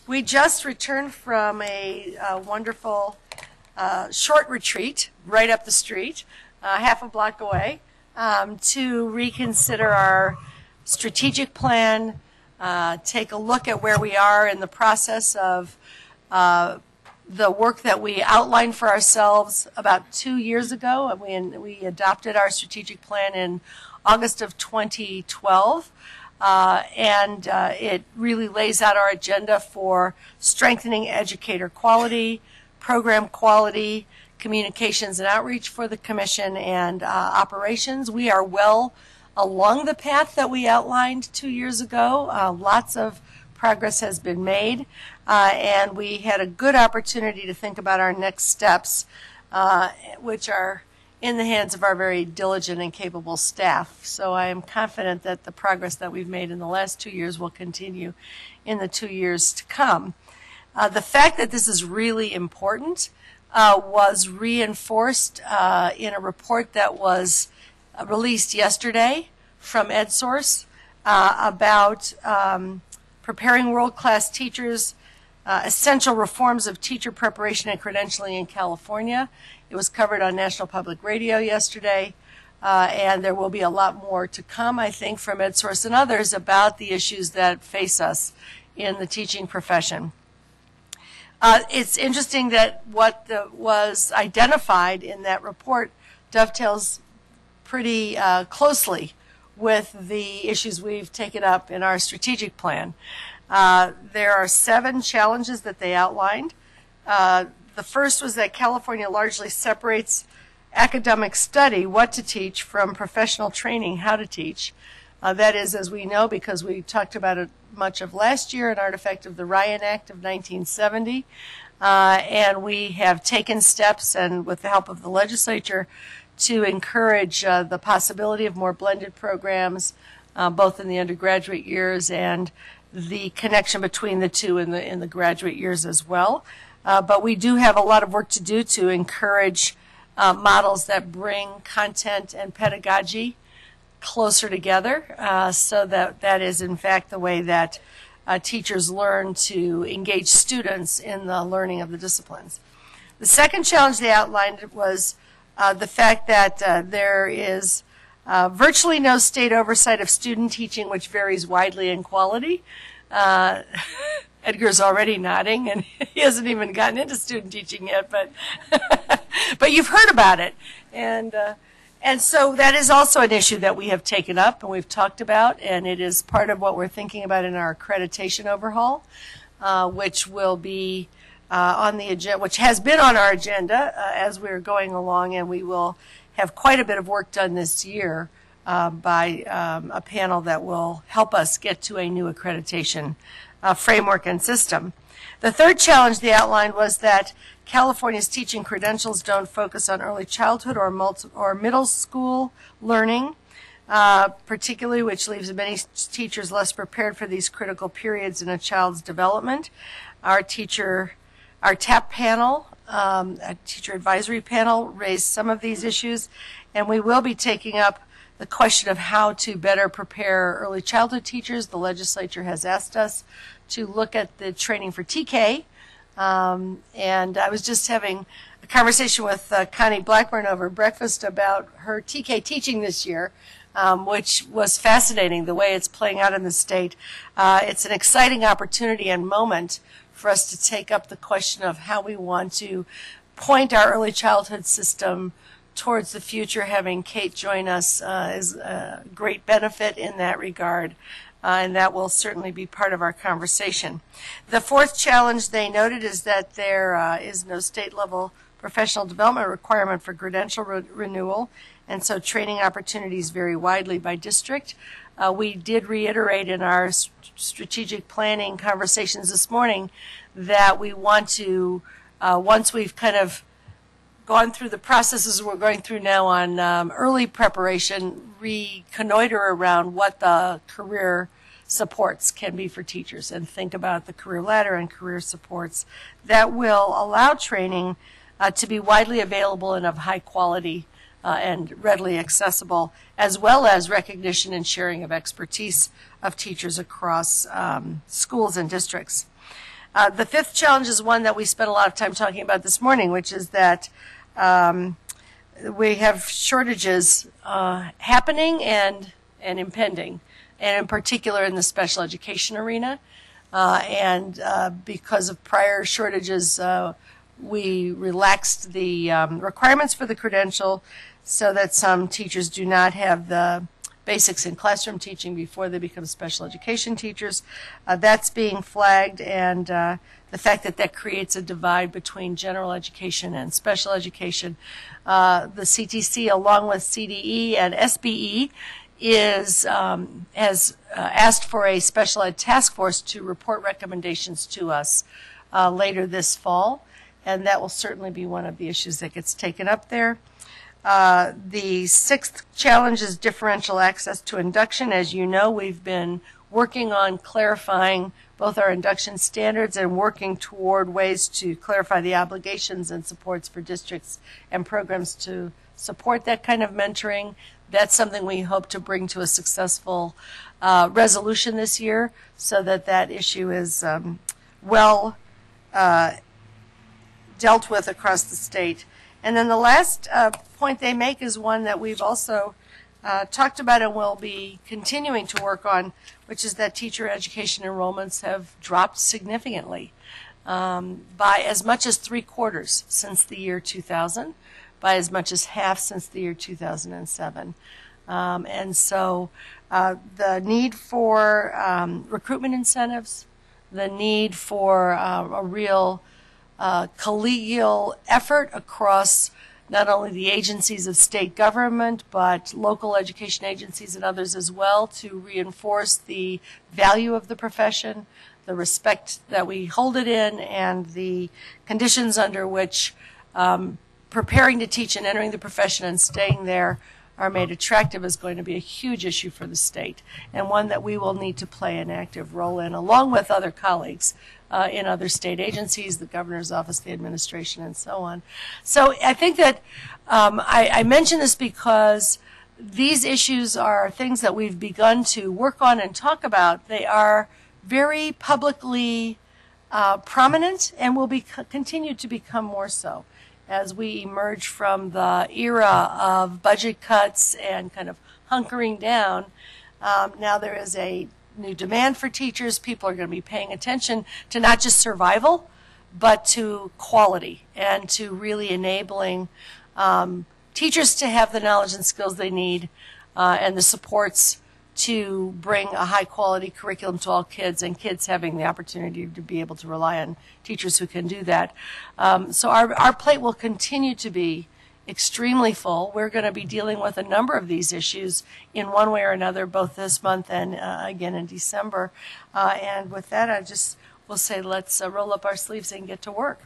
We just returned from a wonderful short retreat right up the street, half a block away, to reconsider our strategic plan, take a look at where we are in the process of the work that we outlined for ourselves about 2 years ago. We adopted our strategic plan in August of 2012. It really lays out our agenda for strengthening educator quality, program quality, communications and outreach for the Commission, and operations. We are well along the path that we outlined 2 years ago. Lots of progress has been made, and we had a good opportunity to think about our next steps, which are in the hands of our very diligent and capable staff. So I am confident that the progress that we've made in the last 2 years will continue in the 2 years to come. The fact that this is really important was reinforced in a report that was released yesterday from EdSource about preparing world-class teachers, essential reforms of teacher preparation and credentialing in California. It was covered on National Public Radio yesterday, and there will be a lot more to come, I think, from EdSource and others about the issues that face us in the teaching profession. It's interesting that what was identified in that report dovetails pretty closely with the issues we've taken up in our strategic plan. There are 7 challenges that they outlined. The first was that California largely separates academic study, what to teach, from professional training, how to teach. That is, as we know, because we talked about it much of last year, an artifact of the Ryan Act of 1970. And we have taken steps, and with the help of the legislature, to encourage the possibility of more blended programs, both in the undergraduate years and the connection between the two in the graduate years as well. But we do have a lot of work to do to encourage models that bring content and pedagogy closer together, so that is in fact the way that teachers learn to engage students in the learning of the disciplines. The second challenge they outlined was the fact that there is virtually no state oversight of student teaching, which varies widely in quality. Edgar's already nodding, and he hasn't even gotten into student teaching yet, but but you've heard about it. And so that is also an issue that we have taken up and we've talked about, and it is part of what we're thinking about in our accreditation overhaul, which will be on the agenda, which has been on our agenda as we're going along, and we will have quite a bit of work done this year by a panel that will help us get to a new accreditation framework and system. The third challenge they outlined was that California's teaching credentials don't focus on early childhood or middle school learning, particularly, which leaves many teachers less prepared for these critical periods in a child's development. Our TAP panel, a teacher advisory panel, raised some of these issues, and we will be taking up the question of how to better prepare early childhood teachers. The legislature has asked us to look at the training for TK, and I was just having a conversation with Connie Blackburn over breakfast about her TK teaching this year, which was fascinating, the way it's playing out in the state. It's an exciting opportunity and moment for us to take up the question of how we want to point our early childhood system towards the future. Having Kate join us is a great benefit in that regard, and that will certainly be part of our conversation. The fourth challenge they noted is that there is no state-level professional development requirement for credential renewal, and so training opportunities vary widely by district. We did reiterate in our strategic planning conversations this morning that we want to, once we've kind of gone through the processes we're going through now on early preparation, reconnoiter around what the career supports can be for teachers, and think about the career ladder and career supports that will allow training to be widely available and of high quality and readily accessible, as well as recognition and sharing of expertise of teachers across schools and districts. The fifth challenge is one that we spent a lot of time talking about this morning, which is that we have shortages happening and impending, and in particular in the special education arena. Because of prior shortages, we relaxed the requirements for the credential so that some teachers do not have the basics in classroom teaching before they become special education teachers. That's being flagged, and the fact that that creates a divide between general education and special education. The CTC, along with CDE and SBE, has asked for a special ed task force to report recommendations to us later this fall, and that will certainly be one of the issues that gets taken up there. The sixth challenge is differential access to induction. As you know, we've been working on clarifying both our induction standards and working toward ways to clarify the obligations and supports for districts and programs to support that kind of mentoring. That's something we hope to bring to a successful resolution this year so that that issue is well dealt with across the state. And then the last point they make is one that we've also talked about and will be continuing to work on, which is that teacher education enrollments have dropped significantly by as much as 3/4 since the year 2000, by as much as half since the year 2007. And so the need for recruitment incentives, the need for a real collegial effort across not only the agencies of state government, but local education agencies and others as well, to reinforce the value of the profession, the respect that we hold it in, and the conditions under which preparing to teach and entering the profession and staying there are made attractive is going to be a huge issue for the state, and one that we will need to play an active role in, along with other colleagues in other state agencies, the governor's office, the administration, and so on. So I think that I mention this because these issues are things that we've begun to work on and talk about. They are very publicly prominent and will continue to become more so as we emerge from the era of budget cuts and kind of hunkering down. Now there is a new demand for teachers. People are going to be paying attention to not just survival, but to quality and to really enabling teachers to have the knowledge and skills they need and the supports to bring a high quality curriculum to all kids, and kids having the opportunity to be able to rely on teachers who can do that. So our plate will continue to be extremely full. We're going to be dealing with a number of these issues in one way or another, both this month and again in December. And with that, I just will say let's roll up our sleeves and get to work.